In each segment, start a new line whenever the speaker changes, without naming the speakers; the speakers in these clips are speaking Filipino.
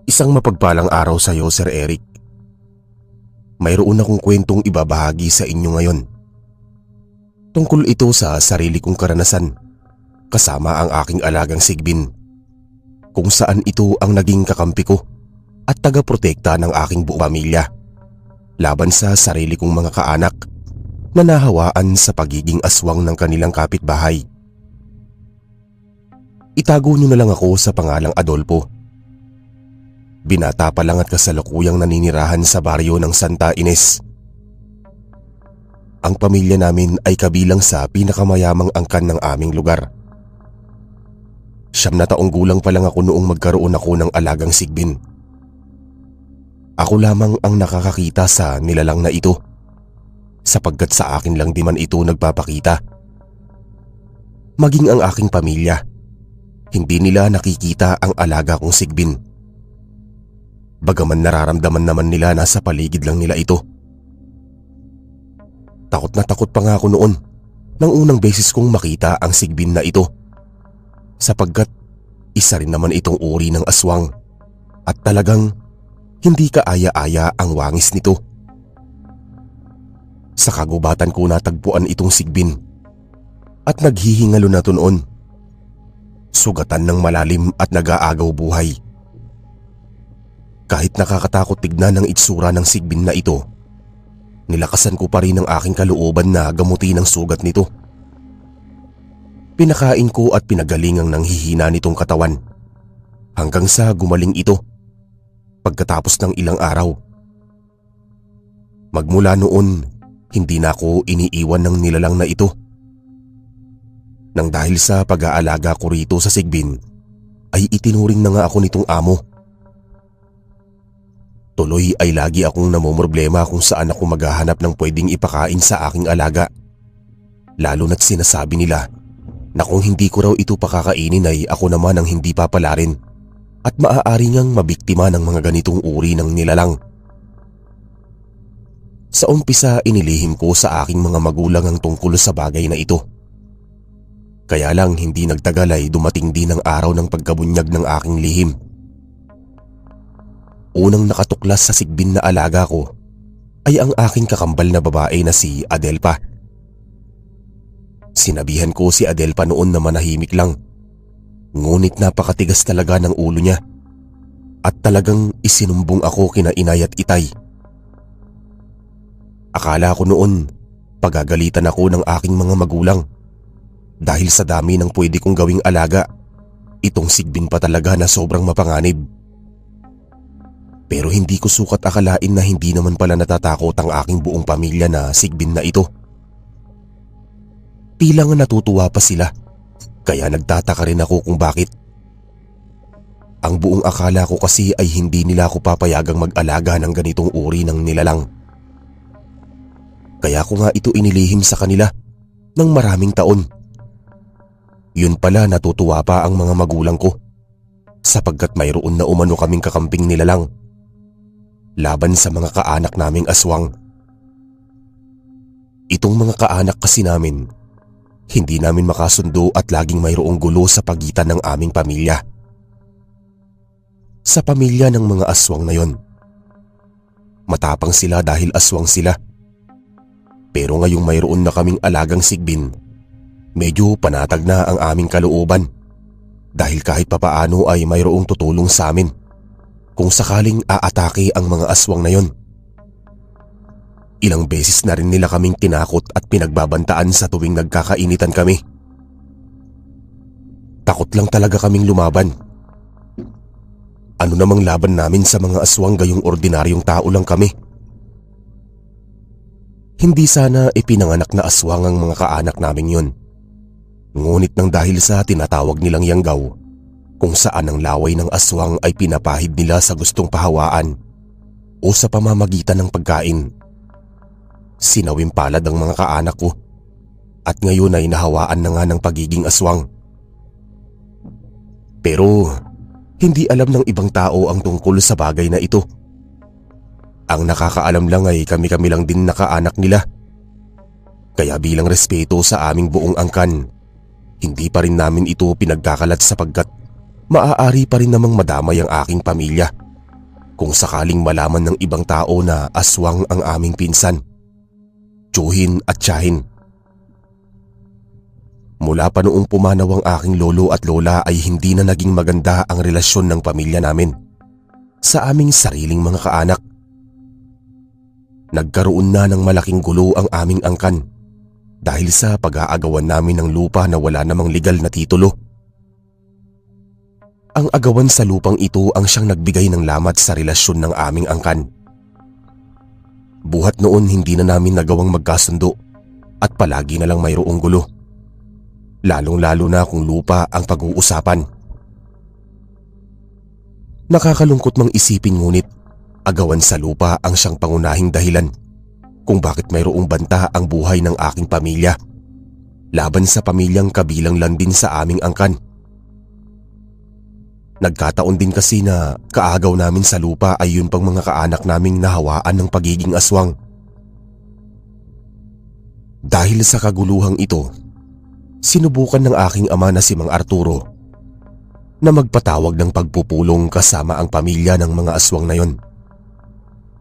Isang mapagpalang araw sa iyo, Sir Eric. Mayroon akong kwentong ibabahagi sa inyo ngayon. Tungkol ito sa sarili kong karanasan kasama ang aking alagang Sigbin, kung saan ito ang naging kakampi ko at tagaprotekta ng aking buong pamilya laban sa sarili kong mga kaanak na nahawaan sa pagiging aswang ng kanilang kapitbahay. Itago niyo na lang ako sa pangalang Adolfo. Binata pa lang at kasalukuyang naninirahan sa baryo ng Santa Ines. Ang pamilya namin ay kabilang sa pinakamayamang angkan ng aming lugar. 9 na taong gulang pa lang ako noong magkaroon ako ng alagang Sigbin. Ako lamang ang nakakakita sa nilalang na ito, sapagkat sa akin lang di man ito nagpapakita. Maging ang aking pamilya, hindi nila nakikita ang alaga kong Sigbin. Bagaman nararamdaman naman nila na sa paligid lang nila ito. Takot na takot pa nga ako noon nang unang beses kong makita ang Sigbin na ito, sapagkat isa rin naman itong uri ng aswang at talagang hindi kaaya-aya ang wangis nito. Sa kagubatan ko natagpuan itong Sigbin at naghihingalo na to noon. Sugatan ng malalim at nag-aagaw buhay. Kahit nakakatakot tignan ang itsura ng Sigbin na ito, nilakasan ko pa rin ang aking kalooban na gamutin ang sugat nito. Pinakain ko at pinagaling ang nanghihina nitong katawan hanggang sa gumaling ito pagkatapos ng ilang araw. Magmula noon, hindi na ako iniiwan ng nilalang na ito. Nang dahil sa pag-aalaga ko rito sa Sigbin, ay itinuring na nga ako nitong amo. Tuloy ay lagi akong namomroblema kung saan ako maghahanap ng pwedeng ipakain sa aking alaga. Lalo na't sinasabi nila na kung hindi ko raw ito pakakainin ay ako naman ang hindi papalarin at maaari ngang mabiktima ng mga ganitong uri ng nilalang. Sa umpisa inilihim ko sa aking mga magulang ang tungkol sa bagay na ito. Kaya lang hindi nagtagal ay dumating din ang araw ng pagkabunyag ng aking lihim. Unang nakatuklas sa Sigbin na alaga ko ay ang aking kakambal na babae na si Adelpa. Sinabihan ko si Adelpa noon na manahimik lang, ngunit napakatigas talaga ng ulo niya at talagang isinumbong ako kina inay at itay. Akala ko noon pagagalitan ako ng aking mga magulang dahil sa dami ng pwede kong gawing alaga. Itong Sigbin pa talaga na sobrang mapanganib. Pero hindi ko sukat akalain na hindi naman pala natatakot ang aking buong pamilya na Sigbin na ito. Tila nga natutuwa pa sila, kaya nagtataka rin ako kung bakit. Ang buong akala ko kasi ay hindi nila ako papayagang mag-alaga ng ganitong uri ng nilalang. Kaya ko nga ito inilihim sa kanila ng maraming taon. Yun pala natutuwa pa ang mga magulang ko, sapagkat mayroon na umano kaming kakamping nilalang laban sa mga kaanak naming aswang. Itong mga kaanak kasi namin, hindi namin makasundo at laging mayroong gulo sa pagitan ng aming pamilya. Sa pamilya ng mga aswang na yon, matapang sila dahil aswang sila. Pero ngayong mayroon na kaming alagang Sigbin, medyo panatag na ang aming kalooban dahil kahit papaano ay mayroong tutulong sa amin kung sakaling aatake ang mga aswang na yon. Ilang beses na rin nila kaming tinakot at pinagbabantaan sa tuwing nagkakainitan kami. Takot lang talaga kaming lumaban. Ano namang laban namin sa mga aswang gayong ordinaryong tao lang kami. Hindi sana ipinanganak na aswang ang mga kaanak namin yon. Ngunit nang dahil sa tinatawag nilang yanggaw, kung saan ang laway ng aswang ay pinapahid nila sa gustong pahawaan o sa pamamagitan ng pagkain, sinawim palad ang mga kaanak ko at ngayon ay nahawaan na nga ng pagiging aswang. Pero hindi alam ng ibang tao ang tungkol sa bagay na ito. Ang nakakaalam lang ay kami-kami lang din na kaanak nila. Kaya bilang respeto sa aming buong angkan, hindi pa rin namin ito pinagkakalat sapagkat maaari pa rin namang madamay ang aking pamilya kung sakaling malaman ng ibang tao na aswang ang aming pinsan, tiyuhin at tiyahin. Mula pa noong pumanaw ang aking lolo at lola ay hindi na naging maganda ang relasyon ng pamilya namin sa aming sariling mga kaanak. Nagkaroon na ng malaking gulo ang aming angkan dahil sa pag-aagawan namin ng lupa na wala namang legal na titulo. Ang agawan sa lupang ito ang siyang nagbigay ng lamat sa relasyon ng aming angkan. Buhat noon hindi na namin nagawang magkasundo at palagi na lang mayroong gulo. Lalong-lalo na kung lupa ang pag-uusapan. Nakakalungkot mang isipin ngunit agawan sa lupa ang siyang pangunahing dahilan kung bakit mayroong banta ang buhay ng aking pamilya laban sa pamilyang kabilang lang din sa aming angkan. Nagkataon din kasi na kaagaw namin sa lupa ay yun pang mga kaanak naming nahawaan ng pagiging aswang. Dahil sa kaguluhang ito, sinubukan ng aking ama na si Mang Arturo na magpatawag ng pagpupulong kasama ang pamilya ng mga aswang na yon.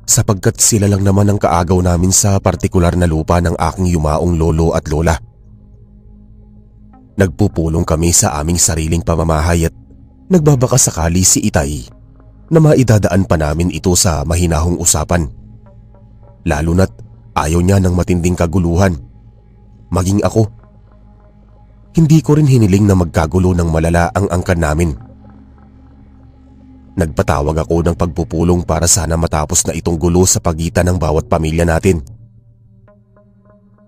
Sapagkat sila lang naman ang kaagaw namin sa partikular na lupa ng aking yumaong lolo at lola. Nagpupulong kami sa aming sariling pamamahay at nagbabaka sakali si Itay na maidadaan pa namin ito sa mahinahong usapan. Lalo na't ayaw niya ng matinding kaguluhan. Maging ako, hindi ko rin hiniling na magkagulo ng malala ang angkan namin. Nagpatawag ako ng pagpupulong para sana matapos na itong gulo sa pagitan ng bawat pamilya natin.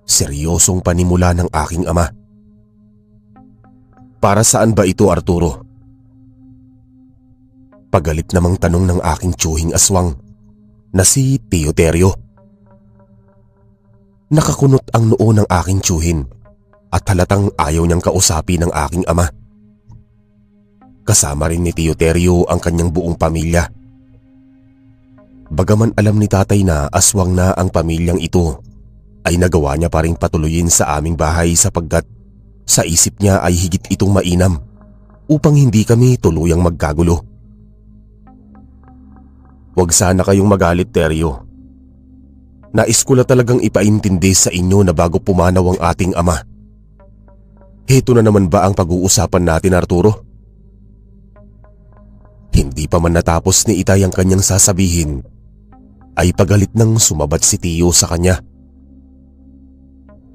Seryosong panimula ng aking ama. Para saan ba ito, Arturo? Pagalit namang tanong ng aking tiyuhing aswang na si Tio Terio. Nakakunot ang noo ng aking tiyuhin at halatang ayaw niyang kausapin ng aking ama. Kasama rin ni Tio Terio ang kanyang buong pamilya. Bagaman alam ni tatay na aswang na ang pamilyang ito, ay nagawa niya pa rin patuloyin sa aming bahay sapagkat sa isip niya ay higit itong mainam upang hindi kami tuluyang magkagulo. Huwag sana kayong magalit, Terio. Nais ko na talagang ipaintindi sa inyo na bago pumanaw ang ating ama. Heto na naman ba ang pag-uusapan natin, Arturo? Hindi pa man natapos ni Itay ang kanyang sasabihin, ay pagalit nang sumabat si Tio sa kanya.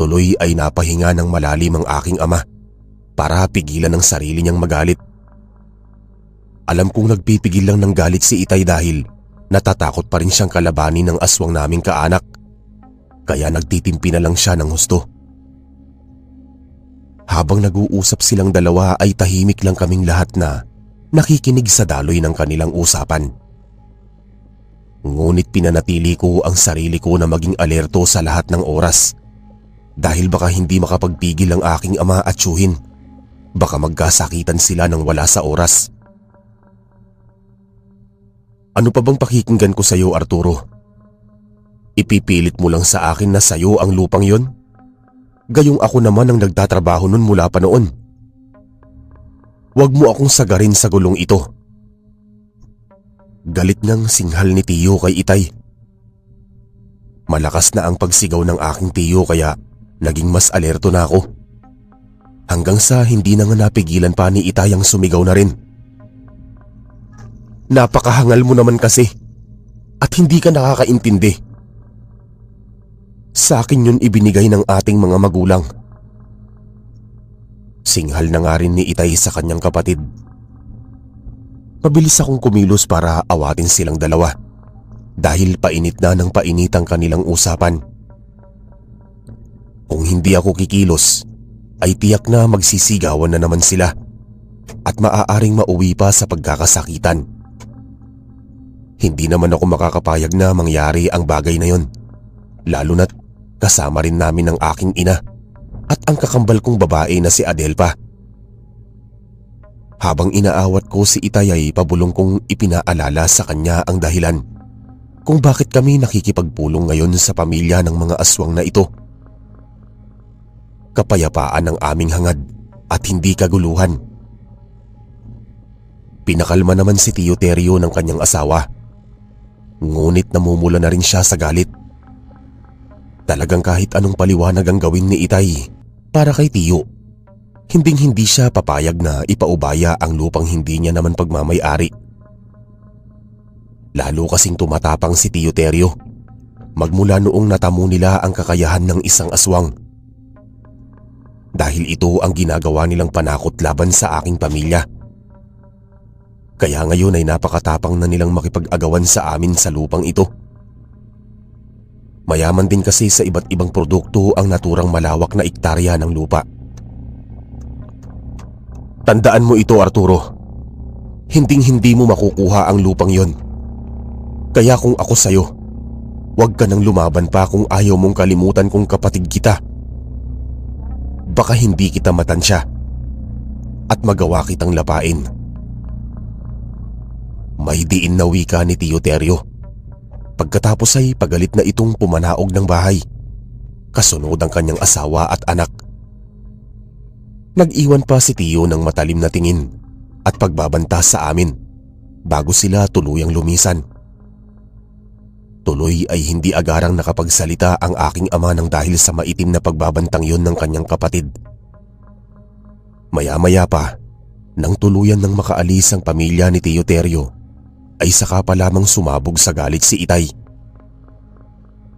Tuloy ay napahinga ng malalim ang aking ama para pigilan ang sarili niyang magalit. Alam kong nagpipigil lang ng galit si Itay dahil natatakot pa rin siyang kalabanin ng aswang naming kaanak, kaya nagtitimpi na lang siya ng husto. Habang nag-uusap silang dalawa ay tahimik lang kaming lahat na nakikinig sa daloy ng kanilang usapan. Ngunit pinanatili ko ang sarili ko na maging alerto sa lahat ng oras dahil baka hindi makapagpigil ang aking ama at tiyuhin. Baka magkasakitan sila ng wala sa oras. Ano pa bang pakikinggan ko sa iyo, Arturo? Ipipilit mo lang sa akin na sa iyo ang lupang yon? Gayong ako naman ang nagtatrabaho nun mula pa noon. Huwag mo akong sagarin sa gulong ito. Galit ngang singhal ni Tio kay Itay. Malakas na ang pagsigaw ng aking Tio kaya naging mas alerto na ako. Hanggang sa hindi na nga napigilan pa ni Itay ang sumigaw na rin. Napakahangal mo naman kasi at hindi ka nakakaintindi. Sa akin yun ibinigay ng ating mga magulang. Singhal na nga rin ni Itay sa kanyang kapatid. Mabilis akong kumilos para awatin silang dalawa dahil painit na ng painit ang kanilang usapan. Kung hindi ako kikilos, ay tiyak na magsisigawan na naman sila at maaaring mauwi pa sa pagkakasakitan. Hindi naman ako makakapayag na mangyari ang bagay na yon, lalo na't kasama rin namin ang aking ina at ang kakambal kong babae na si Adelpa. Habang inaawat ko si Itay ay pabulong kong ipinaalala sa kanya ang dahilan kung bakit kami nakikipagpulong ngayon sa pamilya ng mga aswang na ito. Kapayapaan ang aming hangad at hindi kaguluhan. Pinakalma naman si Tio Terio ng kanyang asawa Ngunit namumula na rin siya sa galit. Talagang kahit anong paliwanag ang gawin ni Itay para kay Tiyo, hinding-hindi siya papayag na ipaubaya ang lupang hindi niya naman pagmamay-ari. Lalo kasing tumatapang si Tiyo Teryo magmula noong natamo nila ang kakayahan ng isang aswang. Dahil ito ang ginagawa nilang panakot laban sa aking pamilya. Kaya ngayon ay napakatapang na nilang makipag-agawan sa amin sa lupang ito. Mayaman din kasi sa iba't ibang produkto ang naturang malawak na ektarya ng lupa. Tandaan mo ito, Arturo. Hinding-hindi mo makukuha ang lupang yon. Kaya kung ako sa'yo, huwag ka nang lumaban pa kung ayaw mong kalimutan kong kapatid kita. Baka hindi kita matansya at magawa kitang lapain. May diin na wika ni Tiyo Teryo. Pagkatapos ay pagalit na itong pumanaog ng bahay. Kasunod ang kanyang asawa at anak. Nag-iwan pa si Tiyo ng matalim na tingin at pagbabanta sa amin bago sila tuluyang lumisan. Tuloy ay hindi agarang nakapagsalita ang aking ama nang dahil sa maitim na pagbabantang yon ng kanyang kapatid. Maya-maya pa, nang tuluyan ng makaalis ang pamilya ni Tiyo Teryo, ay saka pa lamang sumabog sa galit si Itay.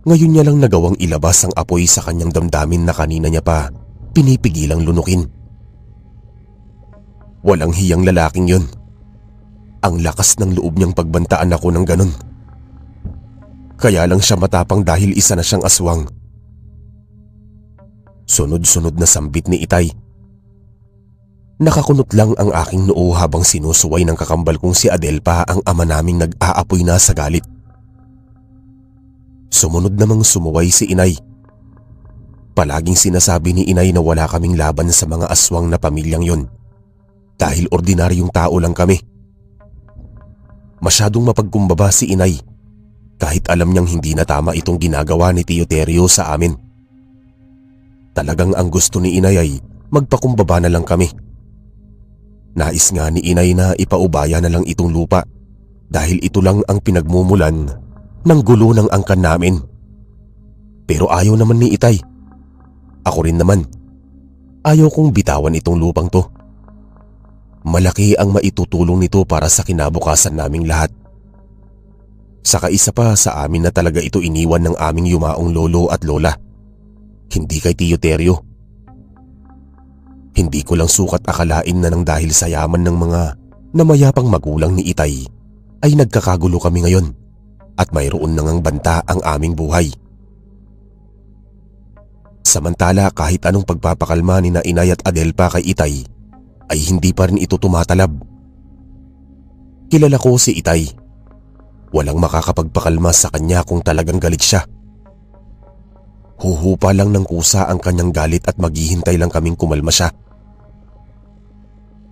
Ngayon niya lang nagawang ilabas ang apoy sa kanyang damdamin na kanina niya pa pinipigilang lunukin. Walang hiyang lalaking yon. Ang lakas ng loob niyang pagbantaan ako ng ganon. Kaya lang siya matapang dahil isa na siyang aswang. Sunod-sunod na sambit ni Itay. Nakakunot lang ang aking noo habang sinusuway ng kakambal kong si Adelpa ang ama naming nag-aapoy na sa galit. Sumunod namang sumuway si Inay. Palaging sinasabi ni Inay na wala kaming laban sa mga aswang na pamilyang yon dahil ordinaryong tao lang kami. Masyadong mapagkumbaba si Inay kahit alam niyang hindi na tama itong ginagawa ni Tiyo Teryo sa amin. Talagang ang gusto ni Inay ay magpakumbaba na lang kami. Nais nga ni Inay na ipaubaya na lang itong lupa dahil ito lang ang pinagmumulan ng gulo ng angkan namin. Pero ayaw naman ni Itay. Ako rin naman. Ayaw kong bitawan itong lupang to. Malaki ang maitutulong nito para sa kinabukasan naming lahat. Saka isa pa sa amin na talaga ito iniwan ng aming yumaong lolo at lola. Hindi kay Tiyo Teryo. Hindi ko lang sukat akalain na nang dahil sa yaman ng mga namayapang magulang ni Itay ay nagkakagulo kami ngayon at mayroon nang banta ang aming buhay. Samantala kahit anong pagpapakalma ni na Inay at Adelpa kay Itay ay hindi pa rin ito tumatalab. Kilala ko si Itay. Walang makakapagpakalma sa kanya kung talagang galit siya. Huhupa lang ng kusa ang kanyang galit at maghihintay lang kaming kumalma siya.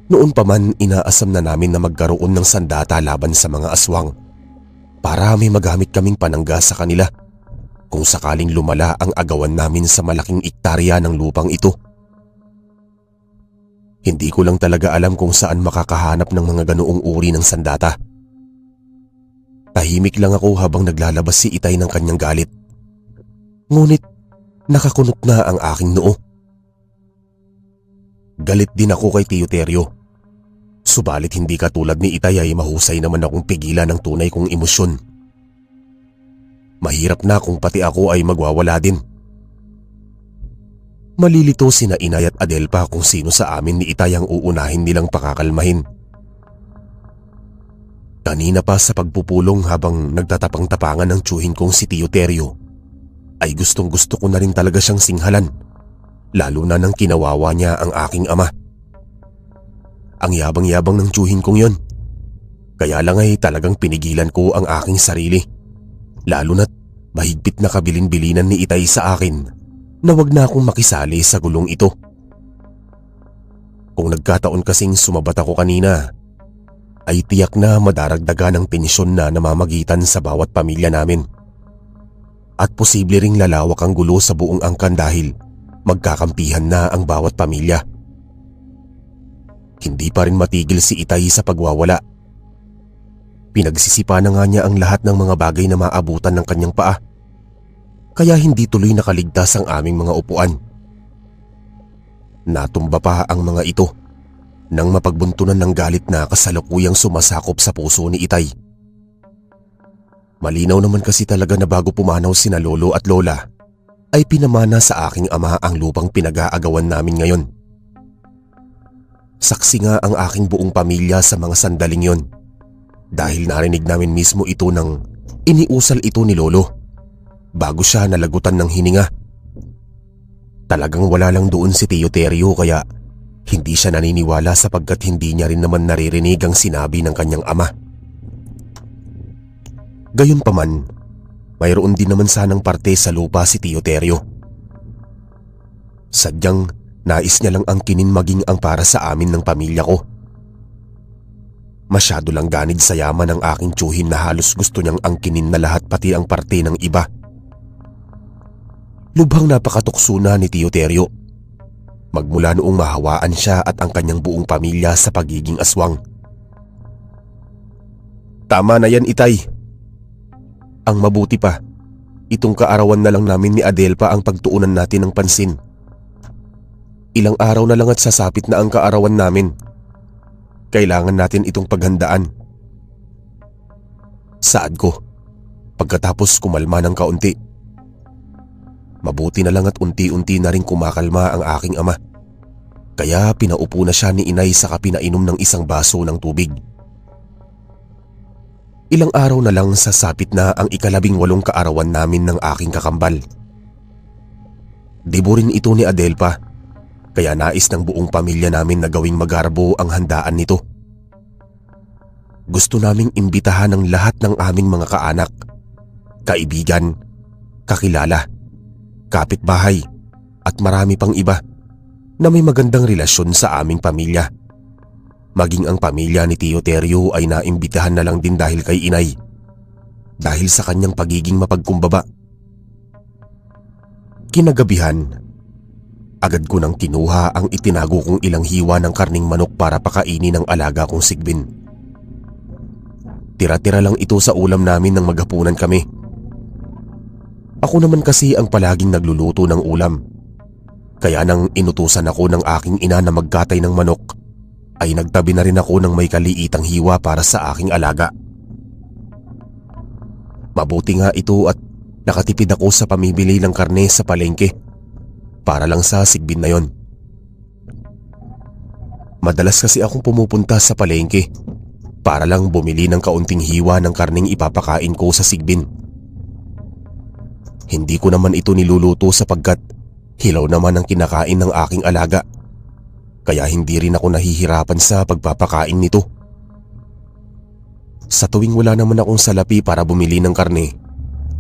Noon pa man inaasam na namin na magkaroon ng sandata laban sa mga aswang para may magamit kaming panangga sa kanila kung sakaling lumala ang agawan namin sa malaking ektarya ng lupang ito. Hindi ko lang talaga alam kung saan makakahanap ng mga ganoong uri ng sandata. Tahimik lang ako habang naglalabas si Itay ng kanyang galit. Ngunit nakakunot na ang aking noo. Galit din ako kay Tiyo Teryo. Subalit hindi katulad ni Itay ay mahusay naman akong pigilan ng tunay kong emosyon. Mahirap na kung pati ako ay magwawala din. Malilito sina Inay at Adelpa kung sino sa amin ni Itay ang uunahin nilang pakakalmahin. Kanina pa sa pagpupulong habang nagtatapang-tapangan ng tiyuhin kong si Tiyo Teryo, ay gustong-gusto ko na rin talaga siyang singhalan, lalo na nang kinawawa niya ang aking ama. Ang yabang-yabang ng tiyuhin kong yon. Kaya lang ay talagang pinigilan ko ang aking sarili, lalo na't mahigpit na kabilin-bilinan ni Itay sa akin na wag na akong makisali sa gulong ito. Kung nagkataon kasing sumabat ako kanina, ay tiyak na madaragdagan ang tensyon na namamagitan sa bawat pamilya namin. At posible ring lalawak ang gulo sa buong angkan dahil magkakampihan na ang bawat pamilya. Hindi pa rin matigil si Itay sa pagwawala. Pinagsisipa na nga niya ang lahat ng mga bagay na maabutan ng kanyang paa, kaya hindi tuloy nakaligtas ang aming mga upuan. Natumba pa ang mga ito nang mapagbuntunan ng galit na kasalukuyang sumasakop sa puso ni Itay. Malinaw naman kasi talaga na bago pumanaw sina lolo at lola ay pinamana sa aking ama ang lupang pinag-aagawan namin ngayon. Saksi nga ang aking buong pamilya sa mga sandaling yon, dahil narinig namin mismo ito nang iniusal ito ni lolo bago siya nalagutan ng hininga. Talagang wala lang doon si Tio Terio kaya hindi siya naniniwala sapagkat hindi niya rin naman naririnig ang sinabi ng kanyang ama. Gayunpaman, mayroon din naman sanang parte sa lupa si Tio Terio. Sadyang nais niya lang angkinin maging ang para sa amin ng pamilya ko. Masyado lang ganid sa yaman ng aking tiyuhin na halos gusto niyang angkinin na lahat pati ang parte ng iba. Lubhang napakatukso na ni Tio Terio magmula noong mahawaan siya at ang kanyang buong pamilya sa pagiging aswang. Tama na yan, Itay. Ang mabuti pa, itong kaarawan na lang namin ni Adelpa ang pagtuunan natin ng pansin. Ilang araw na lang at sasapit na ang kaarawan namin. Kailangan natin itong paghandaan. Saad ko, pagkatapos kumalma ng kaunti. Mabuti na lang at unti-unti na rin kumakalma ang aking ama. Kaya pinaupo na siya ni inay saka pinainom ng isang baso ng tubig. Ilang araw na lang sasapit na ang ika-18 kaarawan namin ng aking kakambal. Dibo rin ito ni Adelpa, kaya nais ng buong pamilya namin na gawing magarbo ang handaan nito. Gusto naming imbitahan ang lahat ng aming mga kaanak, kaibigan, kakilala, kapitbahay at marami pang iba na may magandang relasyon sa aming pamilya. Maging ang pamilya ni Tio Terio ay naimbitahan na lang din dahil kay inay, dahil sa kanyang pagiging mapagkumbaba. Kinagabihan, agad ko nang kinuha ang itinago kong ilang hiwa ng karning manok para pakainin ng alaga kong Sigbin. Tira-tira lang ito sa ulam namin nang maghapunan kami. Ako naman kasi ang palaging nagluluto ng ulam, kaya nang inutusan ako ng aking ina na magkatay ng manok, ay nagtabi na rin ako ng may kaliitang hiwa para sa aking alaga. Mabuti nga ito at nakatipid ako sa pamimili ng karne sa palengke para lang sa Sigbin na yon. Madalas kasi akong pumupunta sa palengke para lang bumili ng kaunting hiwa ng karneng ipapakain ko sa Sigbin. Hindi ko naman ito niluluto sapagkat hilaw naman ang kinakain ng aking alaga. Kaya hindi rin ako nahihirapan sa pagpapakain nito. Sa tuwing wala naman akong salapi para bumili ng karne,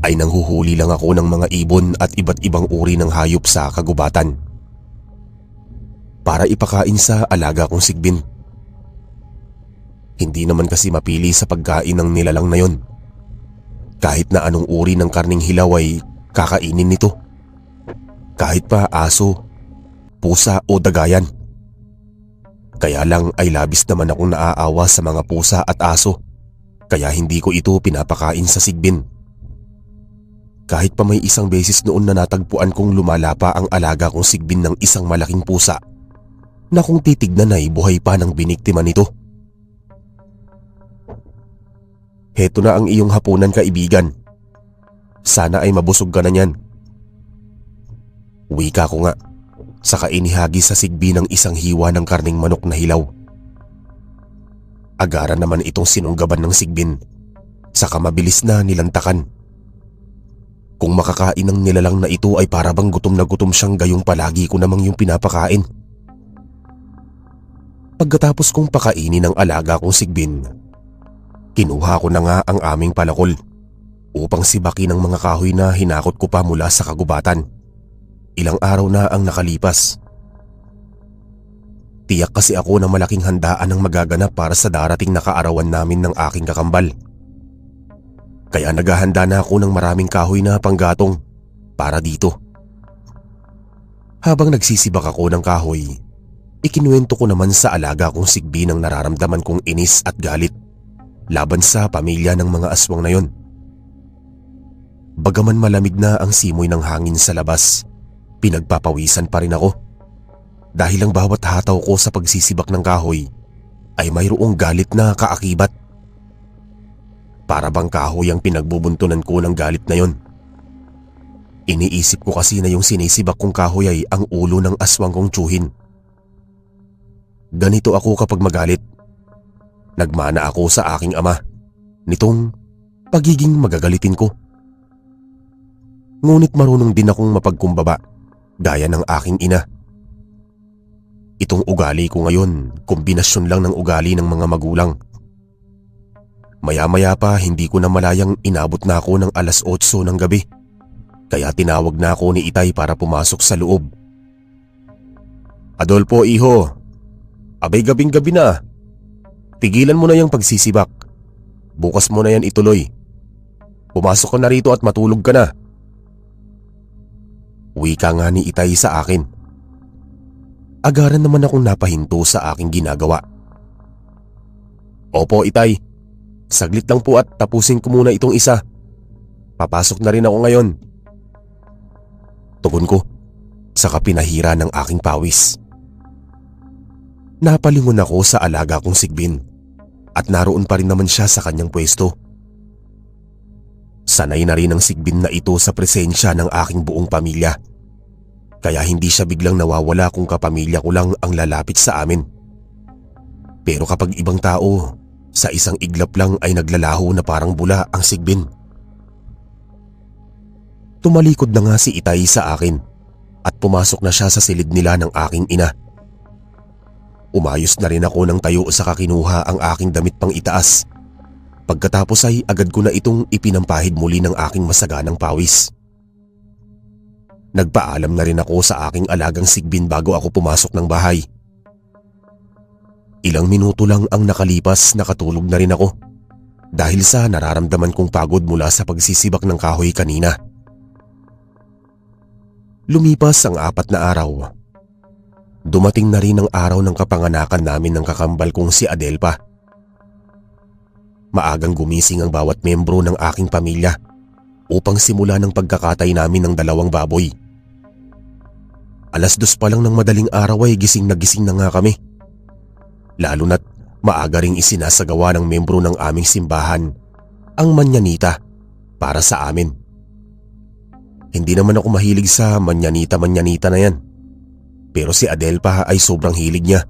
ay nanghuhuli lang ako ng mga ibon at iba't ibang uri ng hayop sa kagubatan para ipakain sa alaga kong Sigbin. Hindi naman kasi mapili sa pagkain ng nilalang na yon. Kahit na anong uri ng karning hilaw ay kakainin nito. Kahit pa aso, pusa o dagayan. Kaya lang ay labis naman akong naaawa sa mga pusa at aso, kaya hindi ko ito pinapakain sa Sigbin. Kahit pa may isang beses noon na natagpuan kong lumalapa ang alaga kong Sigbin ng isang malaking pusa na kung titignan ay buhay pa ng biniktima nito. Heto na ang iyong hapunan, kaibigan. Sana ay mabusog ka na niyan. Wika ko nga, saka inihagi sa Sigbi ng isang hiwa ng karning manok na hilaw. Agaran naman itong sinunggaban ng Sigbin, saka mabilis na nilantakan. Kung makakain ng nilalang na ito ay para bang gutom na gutom siyang gayong palagi ko namang yung pinapakain. Pagkatapos kong pakainin ng alaga kong Sigbin, kinuha ko na nga ang aming palakol upang sibaki ng mga kahoy na hinakot ko pa mula sa kagubatan. Ilang araw na ang nakalipas. Tiyak kasi ako na malaking handaan ang magaganap para sa darating na kaarawan namin ng aking kakambal. Kaya naghahanda na ako ng maraming kahoy na panggatong para dito. Habang nagsisibak ako ng kahoy, ikinuwento ko naman sa alaga kong Sigbi ng nararamdaman kong inis at galit laban sa pamilya ng mga aswang na yon. Bagaman malamig na ang simoy ng hangin sa labas, pinagpapawisan pa rin ako dahil ang bawat hataw ko sa pagsisibak ng kahoy ay mayroong galit na kaakibat. Para bang kahoy ang pinagbubuntunan ko ng galit na yon. Iniisip ko kasi na yung sinisibak kong kahoy ay ang ulo ng aswang kong tiyuhin. Ganito ako kapag magalit. Nagmana ako sa aking ama nitong pagiging magagalitin ko. Ngunit marunong din akong mapagkumbaba gaya ng aking ina. Itong ugali ko ngayon, kombinasyon lang ng ugali ng mga magulang. Maya-maya pa hindi ko na malayang inabot na ako ng 8:00 ng gabi. Kaya tinawag na ako ni Itay para pumasok sa loob. "Adolfo, iho. Abay gabing-gabi na. Tigilan mo na yung pagsisibak. Bukas mo na yan ituloy. Pumasok ka na rito at matulog ka na." Wika nga ni Itay sa akin. Agaran naman akong napahinto sa aking ginagawa. "Opo, Itay. Saglit lang po at tapusin ko muna itong isa. Papasok na rin ako ngayon." Tugon ko, saka pinahira ng aking pawis. Napalingon ako sa alaga kong sigbin at naroon pa rin naman siya sa kanyang pwesto. Sanay na rin ang sigbin na ito sa presensya ng aking buong pamilya. Kaya hindi siya biglang nawawala kung kapamilya ko lang ang lalapit sa amin. Pero kapag ibang tao, sa isang iglap lang ay naglalaho na parang bula ang sigbin. Tumalikod na nga si Itay sa akin at pumasok na siya sa silid nila ng aking ina. Umayos na rin ako ng tayo sa kakinuha ang aking damit pang itaas. Pagkatapos ay agad ko na itong ipinampahid muli ng aking masaganang pawis. Nagpaalam na rin ako sa aking alagang sigbin bago ako pumasok ng bahay. Ilang minuto lang ang nakalipas, nakatulog na rin ako dahil sa nararamdaman kong pagod mula sa pagsisibak ng kahoy kanina. Lumipas ang 4 na araw. Dumating na rin ang araw ng kapanganakan namin ng kakambal kong si Adelpa. Maagang gumising ang bawat membro ng aking pamilya upang simula ng pagkakatay namin ng 2 baboy. 2:00 pa lang ng madaling araw ay gising na nga kami. Lalo na't maaga ring isinasagawa ng membro ng aming simbahan ang manyanita para sa amin. Hindi naman ako mahilig sa manyanita na yan. Pero si Adelpa ay sobrang hilig niya.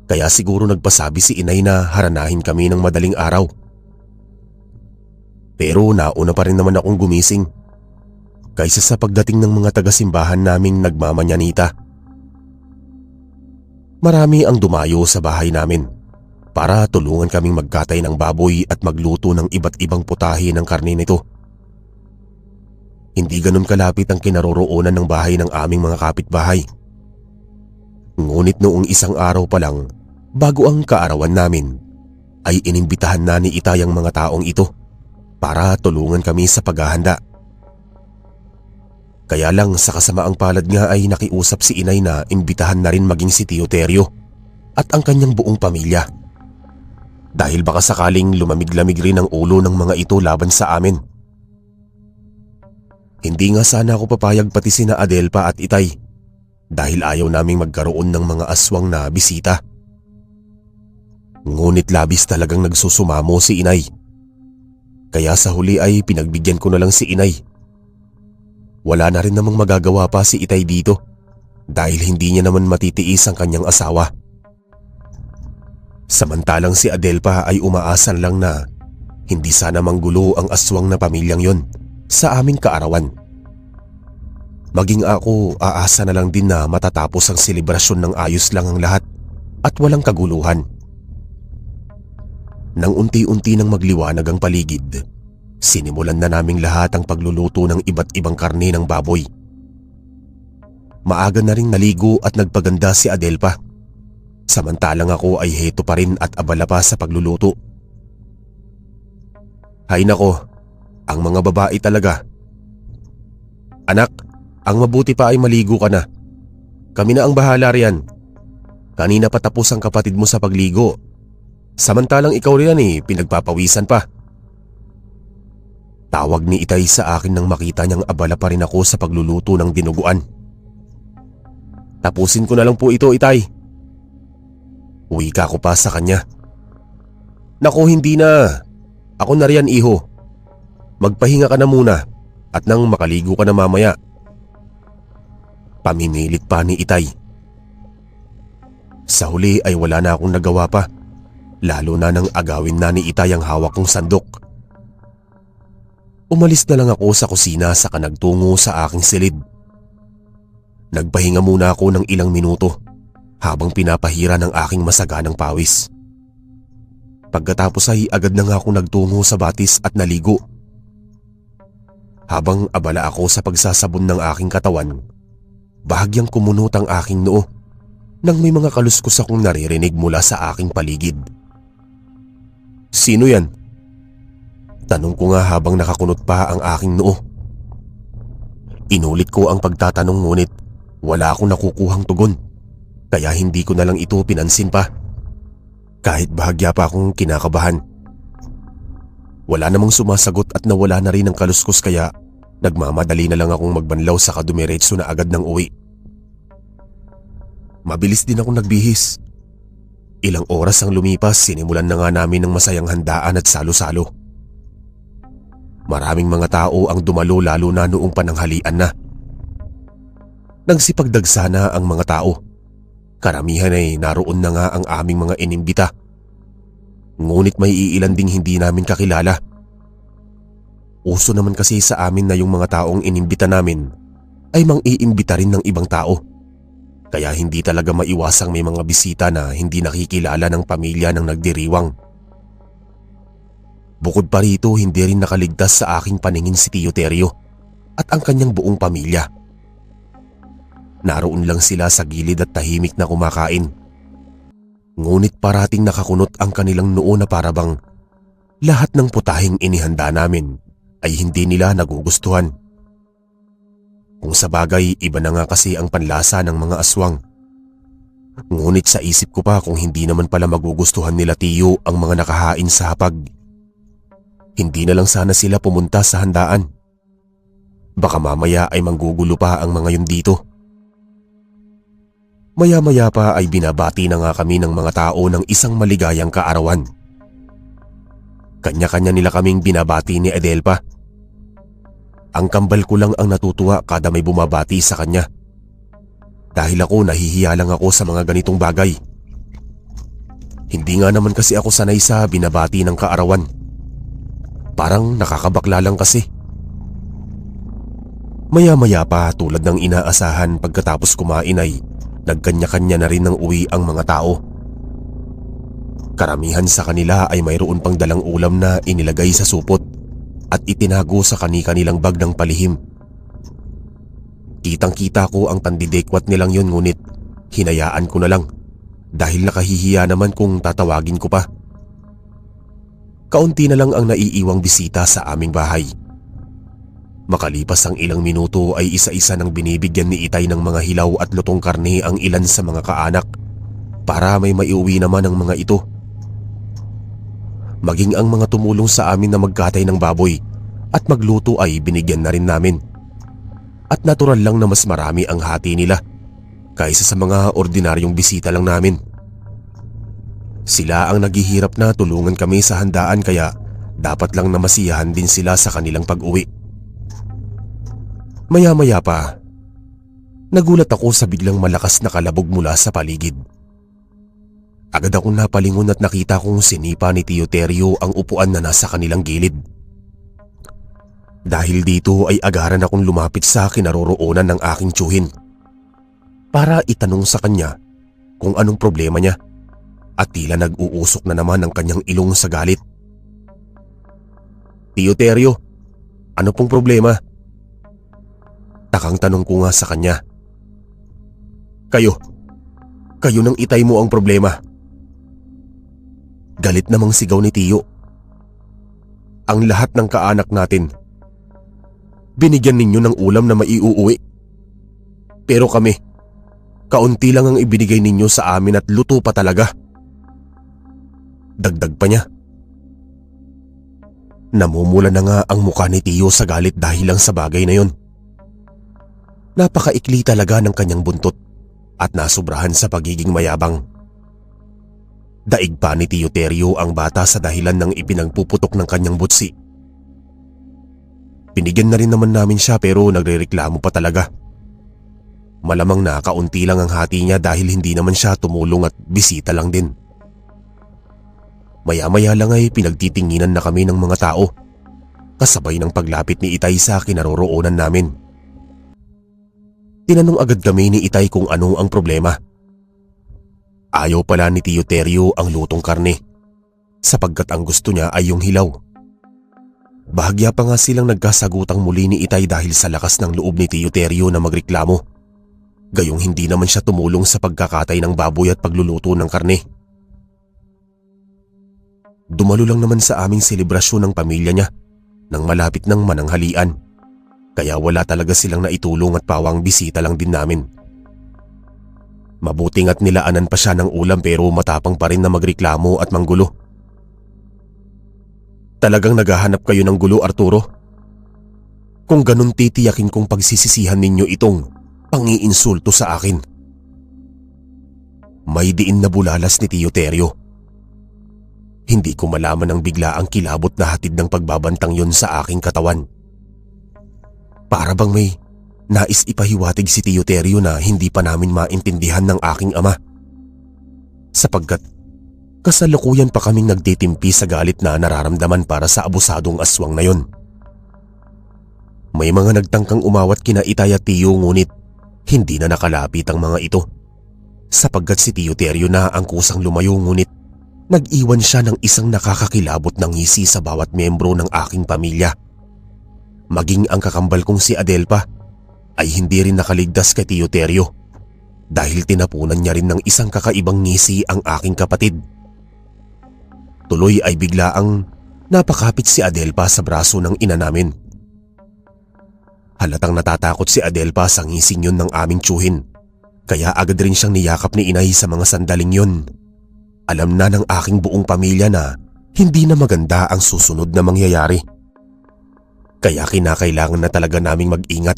Kaya siguro nagpasabi si inay na haranahin kami ng madaling araw. Pero nauna pa rin naman akong gumising kaysa sa pagdating ng mga taga-simbahan naming nagmamanyanita. Marami ang dumayo sa bahay namin para tulungan kaming magkatay ng baboy at magluto ng iba't ibang putahe ng karne nito. Hindi ganun kalapit ang kinaroroonan ng bahay ng aming mga kapitbahay. Ngunit noong isang araw pa lang, bago ang kaarawan namin, ay inimbitahan na ni Itay ang mga taong ito para tulungan kami sa paghahanda. Kaya lang sa kasamaang palad nga ay nakiusap si inay na imbitahan na rin maging si Tio Terio at ang kanyang buong pamilya. Dahil baka sakaling lumamig-lamig rin ang ulo ng mga ito laban sa amin. Hindi nga sana ako papayag pati sina Adelpa at Itay dahil ayaw naming magkaroon ng mga aswang na bisita. Ngunit labis talagang nagsusumamo si inay. Kaya sa huli ay pinagbigyan ko na lang si inay. Wala na rin namang magagawa pa si Itay dito dahil hindi niya naman matitiis ang kanyang asawa. Samantalang si Adelpa ay umaasan lang na hindi sana manggulo ang aswang na pamilyang yon sa aming kaarawan. Maging ako, aasa na lang din na matatapos ang selebrasyon ng ayos lang ang lahat at walang kaguluhan. Nang unti-unti nang magliwanag ang paligid, sinimulan na naming lahat ang pagluluto ng iba't ibang karne ng baboy. Maaga na ring naligo at nagpaganda si Adelpa. Samantalang ako ay heto pa rin at abala pa sa pagluluto. Hay nako, ang mga babae talaga. Anak, ang mabuti pa ay maligo ka na. Kami na ang bahala riyan. Kanina pa tapos ang kapatid mo sa pagligo. Samantalang ikaw riyan pinagpapawisan pa. Tawag ni Itay sa akin nang makita niyang abala pa rin ako sa pagluluto ng dinuguan. Tapusin ko na lang po ito, Itay. Wika ko pa sa kanya. Naku, hindi na. Ako na riyan, iho. Magpahinga ka na muna at nang makaligo ka na mamaya. Pamimilit pa ni Itay. Sa huli ay wala na akong nagawa pa, lalo na nang agawin na ni Itay ang hawak kong sandok. Umalis na lang ako sa kusina saka nagtungo sa aking silid. Nagpahinga muna ako ng ilang minuto habang pinapahira ng aking masaganang pawis. Pagkatapos ay agad na nga ako nagtungo sa batis at naligo. Habang abala ako sa pagsasabon ng aking katawan, bahagyang kumunot ang aking noo nang may mga kaluskos akong naririnig mula sa aking paligid. Sino yan? Tanong ko nga habang nakakunot pa ang aking noo. Inulit ko ang pagtatanong ngunit wala akong nakukuhang tugon, kaya hindi ko na lang ito pinansin pa. Kahit bahagya pa akong kinakabahan. Wala namang sumasagot at nawala na rin ang kaluskos kaya nagmamadali na lang akong magbanlaw sa dumiretso na agad ng uwi. Mabilis din akong nagbihis. Ilang oras ang lumipas, sinimulan na nga namin ng masayang handaan at salo-salo. Maraming mga tao ang dumalo lalo na noong pananghalian na. Nagsipagdagsa na ang mga tao. Karamihan ay naroon na nga ang aming mga inimbita. Ngunit may iilan ding hindi namin kakilala. Uso naman kasi sa amin na yung mga taong inimbita namin ay mang-iimbita rin ng ibang tao. Kaya hindi talaga maiwasang may mga bisita na hindi nakikilala ng pamilya ng nagdiriwang. Bukod pa rito, hindi rin nakaligtas sa aking paningin si Tio Terio at ang kanyang buong pamilya. Naroon lang sila sa gilid at tahimik na kumakain. Ngunit parating nakakunot ang kanilang noo na parabang lahat ng putahing inihanda namin ay hindi nila nagugustuhan. Kung sa bagay, iba na nga kasi ang panlasa ng mga aswang. Ngunit sa isip ko pa kung hindi naman pala magugustuhan nila Tio ang mga nakahain sa hapag. Hindi na lang sana sila pumunta sa handaan. Baka mamaya ay manggugulo pa ang mga yun dito. Maya-maya pa ay binabati na nga kami ng mga tao ng isang maligayang kaarawan. Kanya-kanya nila kaming binabati ni Adelpa. Ang kambal ko lang ang natutuwa kada may bumabati sa kanya. Dahil ako nahihiya lang ako sa mga ganitong bagay. Hindi nga naman kasi ako sanay sa binabati ng kaarawan. Parang nakakabakla lang kasi. Maya-maya pa tulad ng inaasahan pagkatapos kumain ay nagkanya-kanya na rin ng uwi ang mga tao. Karamihan sa kanila ay mayroon pang dalang ulam na inilagay sa supot at itinago sa kani-kanilang bag ng palihim. Kitang-kita ko ang tandidekwat nilang yun ngunit hinayaan ko na lang dahil nakahihiya naman kung tatawagin ko pa. Kaunti na lang ang naiiwang bisita sa aming bahay. Makalipas ang ilang minuto ay isa-isa nang binibigyan ni Itay ng mga hilaw at lutong karne ang ilan sa mga kaanak para may maiuwi naman ang mga ito. Maging ang mga tumulong sa amin na magkatay ng baboy at magluto ay binigyan na rin namin. At natural lang na mas marami ang hati nila kaysa sa mga ordinaryong bisita lang namin. Sila ang naghihirap na tulungan kami sa handaan kaya dapat lang na masiyahan din sila sa kanilang pag-uwi. Maya-maya pa, nagulat ako sa biglang malakas na kalabog mula sa paligid. Agad akong napalingon at nakita kong sinipa ni Tio Terio ang upuan na nasa kanilang gilid. Dahil dito ay agaran akong lumapit sa kinaroroonan ng aking tiyuhin para itanong sa kanya kung anong problema niya. At tila nag-uusok na naman ang kanyang ilong sa galit. Tio Terio, ano pong problema? Takang tanong ko nga sa kanya. Kayo ng Itay mo ang problema. Galit namang sigaw ni Tio. Ang lahat ng kaanak natin, binigyan ninyo ng ulam na maiuuwi. Pero kami, kaunti lang ang ibinigay ninyo sa amin at luto pa talaga. Dagdag pa niya. Namumula na nga ang mukha ni Tio sa galit dahil lang sa bagay na yon. Napakaikli talaga ng kanyang buntot at nasubrahan sa pagiging mayabang. Daig pa ni Tio Teryo ang bata sa dahilan ng ipinagpuputok ng kanyang butsi. Binigyan na rin naman namin siya pero nagrereklamo pa talaga. Malamang na kaunti lang ang hati niya dahil hindi naman siya tumulong at bisita lang din. Maya-maya lang ay pinagtitinginan na kami ng mga tao, kasabay ng paglapit ni Itay sa kinaroroonan namin. Tinanong agad kami ni Itay kung ano ang problema. Ayaw pala ni Tio Teryo ang lutong karne, sapagkat ang gusto niya ay yung hilaw. Bahagya pa nga silang nagkasagutang muli ni Itay dahil sa lakas ng loob ni Tio Teryo na magreklamo. Gayong hindi naman siya tumulong sa pagkakatay ng baboy at pagluluto ng karne. Dumalo lang naman sa aming selebrasyon ng pamilya niya nang malapit ng mananghalian, kaya wala talaga silang naitulong at pawang bisita lang din namin. Mabuting at nilaanan pa siya ng ulam pero matapang pa rin na magreklamo at manggulo. Talagang naghahanap kayo ng gulo, Arturo? Kung ganun titiyakin kong pagsisisihan ninyo itong pangiinsulto sa akin. May diin na bulalas ni Tio Teryo. Hindi ko malaman ang bigla ang kilabot na hatid ng pagbabantang yon sa aking katawan. Para bang may nais ipahiwatig si Tio Teryo na hindi pa namin maintindihan ng aking ama. Sapagkat kasalukuyan pa kaming nagtitimpi sa galit na nararamdaman para sa abusadong aswang na yon. May mga nagtangkang umawat kina Itay at Tio ngunit hindi na nakalapit ang mga ito. Sapagkat si Tio Teryo na ang kusang lumayo ngunit nag-iwan siya ng isang nakakakilabot na ngisi sa bawat miyembro ng aking pamilya. Maging ang kakambal kong si Adelpa ay hindi rin nakaligtas kay Tio Teryo dahil tinapunan niya rin ng isang kakaibang ngisi ang aking kapatid. Tuloy ay bigla ang napakapit si Adelpa sa braso ng ina namin. Halatang natatakot si Adelpa sa ngising yun ng aming tiyuhin, kaya agad rin siyang niyakap ni inay sa mga sandaling yun. Alam na ng aking buong pamilya na hindi na maganda ang susunod na mangyayari. Kaya kinakailangan na talaga naming mag-ingat.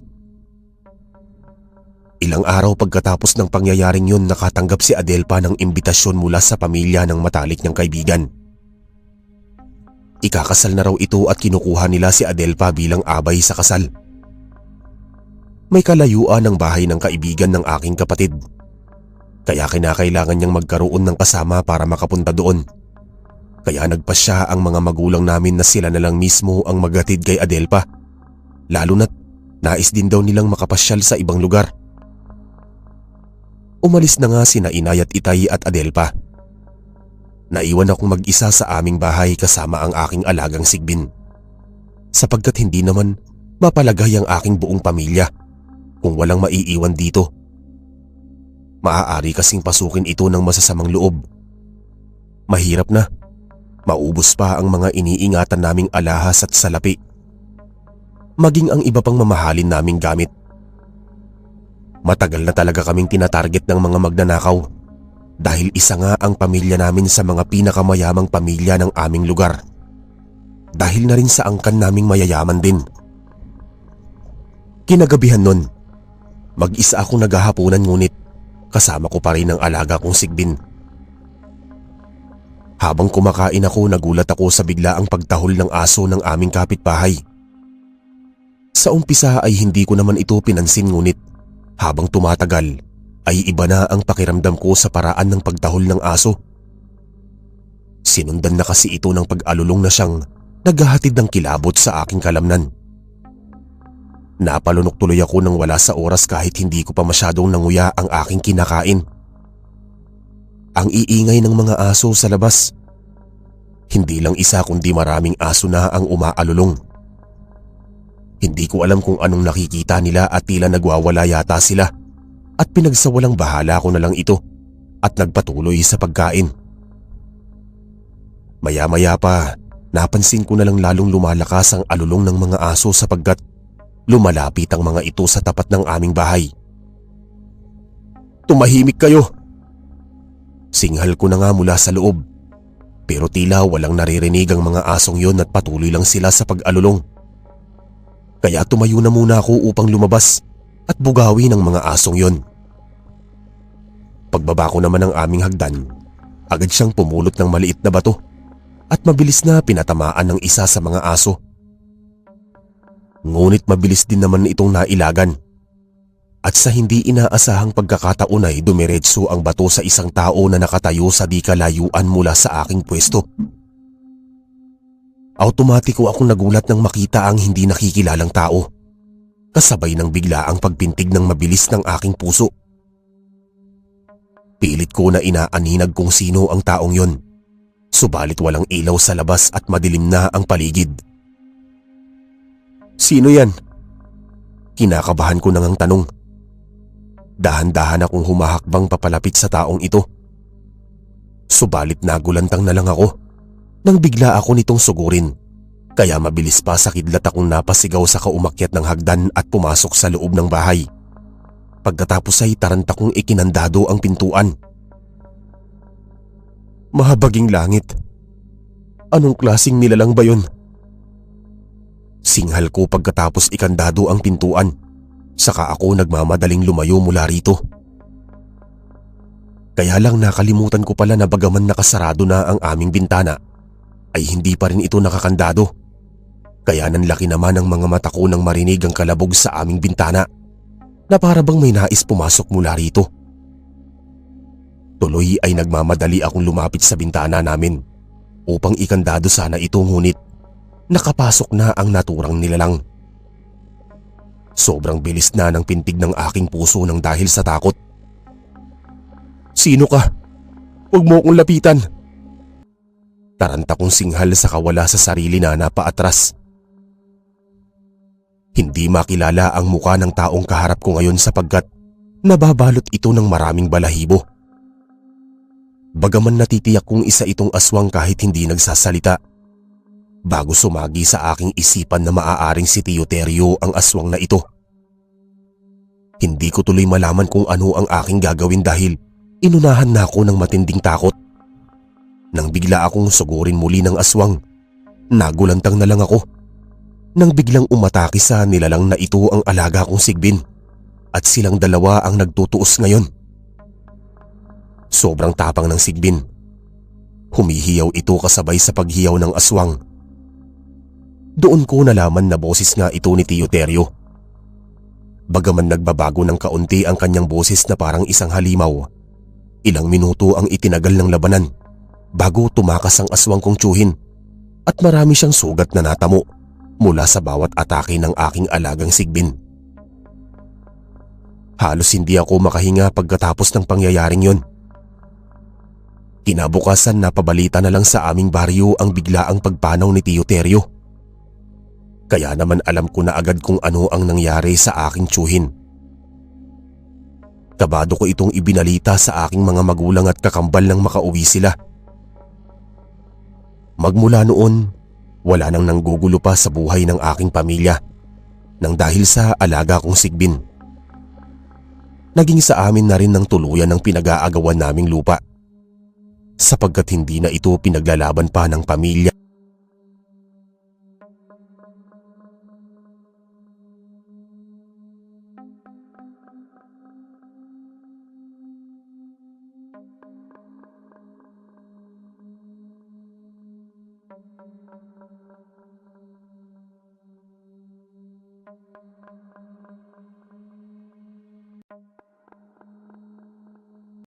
Ilang araw pagkatapos ng pangyayaring yun, nakatanggap si Adelpa ng imbitasyon mula sa pamilya ng matalik niyang kaibigan. Ikakasal na raw ito at kinukuha nila si Adelpa bilang abay sa kasal. May kalayuan ng bahay ng kaibigan ng aking kapatid, kaya kinakailangan niyang magkaroon ng kasama para makapunta doon. Kaya nagpasya ang mga magulang namin na sila na lang mismo ang maghatid kay Adelpa, lalo na't nais din daw nilang makapasyal sa ibang lugar. Umalis na nga sina Inay at Itay at Adelpa. Naiwan akong mag-isa sa aming bahay kasama ang aking alagang Sigbin, sapagkat hindi naman mapalagay ang aking buong pamilya kung walang maiiwan dito. Maaari kasing pasukin ito ng masasamang loob. Mahirap na, maubos pa ang mga iniingatan naming alahas at salapi, maging ang iba pang mamahalin naming gamit. Matagal na talaga kaming tinatarget ng mga magnanakaw dahil isa nga ang pamilya namin sa mga pinakamayamang pamilya ng aming lugar, dahil na rin sa angkan naming mayayaman din. Kinagabihan nun, mag-isa akong naghahapunan ngunit kasama ko pa rin ang alaga kong Sigbin. Habang kumakain ako, nagulat ako sa biglaang pagtahol ng aso ng aming kapitbahay. Sa umpisa ay hindi ko naman ito pinansin ngunit habang tumatagal ay iba na ang pakiramdam ko sa paraan ng pagtahol ng aso. Sinundan na kasi ito ng pag-alulong na siyang naghahatid ng kilabot sa aking kalamnan. Napalunok tuloy ako nang wala sa oras kahit hindi ko pa masyadong nanguya ang aking kinakain. Ang iingay ng mga aso sa labas. Hindi lang isa kundi maraming aso na ang umaalulong. Hindi ko alam kung anong nakikita nila at tila nagwawala yata sila, at pinagsawalang bahala ko na lang ito at nagpatuloy sa pagkain. Maya-maya pa, napansin ko na lang lalong lumalakas ang alulong ng mga aso sapagkat lumalapit ang mga ito sa tapat ng aming bahay. "Tumahimik kayo!" Singhal ko na nga mula sa loob. Pero tila walang naririnig ang mga asong yon at patuloy lang sila sa pag-alulong. Kaya tumayo na muna ako upang lumabas at bugawi ng mga asong yon. Pagbaba ko naman ng aming hagdan, agad siyang pumulot ng maliit na bato at mabilis na pinatamaan ng isa sa mga aso. Ngunit mabilis din naman itong nailagan. At sa hindi inaasahang pagkakataon ay dumiretso ang bato sa isang tao na nakatayo sa di kalayuan mula sa aking pwesto. Automatiko akong nagulat nang makita ang hindi nakikilalang tao, kasabay ng bigla ang pagpintig ng mabilis ng aking puso. Pilit ko na inaaninag kung sino ang taong yon, subalit walang ilaw sa labas at madilim na ang paligid. "Sino yan?" Kinakabahan ko nang tanong. Dahan-dahan akong humahakbang papalapit sa taong ito. Subalit nagulantang na lang ako nang bigla ako nitong sugurin, kaya mabilis pa sa kidlat akong napasigaw sa kaumakyat ng hagdan at pumasok sa loob ng bahay. Pagkatapos ay taranta kong ikinandado ang pintuan. Mahabaging langit. Anong klaseng nilalang ba yun? Singhal ko pagkatapos ikandado ang pintuan. Saka ako nagmamadaling lumayo mula rito. Kaya lang nakalimutan ko pala na bagaman nakasarado na ang aming bintana, ay hindi pa rin ito nakakandado. Kaya nanlaki naman ang mga mata ko nang marinig ang kalabog sa aming bintana na para bang may nais pumasok mula rito. Tuloy ay nagmamadali akong lumapit sa bintana namin upang ikandado sana ito, ngunit nakapasok na ang naturang nilalang. Sobrang bilis na ng pintig ng aking puso nang dahil sa takot. "Sino ka? Huwag mo akong lapitan!" Taranta kong singhal sa kawala sa sarili na napaatras. Hindi makilala ang muka ng taong kaharap ko ngayon sapagkat nababalot ito ng maraming balahibo. Bagaman natitiyak kong isa itong aswang kahit hindi nagsasalita, bago sumagi sa aking isipan na maaaring si Teuterio ang aswang na ito. Hindi ko tuloy malaman kung ano ang aking gagawin dahil inunahan na ako ng matinding takot. Nang bigla akong sugurin muli ng aswang, nagulantang na lang ako nang biglang umatake sa nilalang na ito ang alaga kong sigbin at silang dalawa ang nagtutuos ngayon. Sobrang tapang ng sigbin. Humihiyaw ito kasabay sa paghiyaw ng aswang. Doon ko nalaman na boses nga ito ni Teuterio. Bagaman nagbabago ng kaunti ang kanyang boses na parang isang halimaw, ilang minuto ang itinagal ng labanan bago tumakas ang aswang kong tiyuhin at marami siyang sugat na natamo mula sa bawat atake ng aking alagang sigbin. Halos hindi ako makahinga pagkatapos ng pangyayaring yon. Kinabukasan napabalita na lang sa aming baryo ang biglaang pagpanaw ni Teuterio. Kaya naman alam ko na agad kung ano ang nangyari sa aking tiyuhin. Kabado ko itong ibinalita sa aking mga magulang at kakambal nang makauwi sila. Magmula noon, wala nang nanggugulo pa sa buhay ng aking pamilya nang dahil sa alaga kong sigbin. Naging sa amin na rin ng tuluyan ng pinag-aagawan naming lupa sapagkat hindi na ito pinaglalaban pa ng pamilya.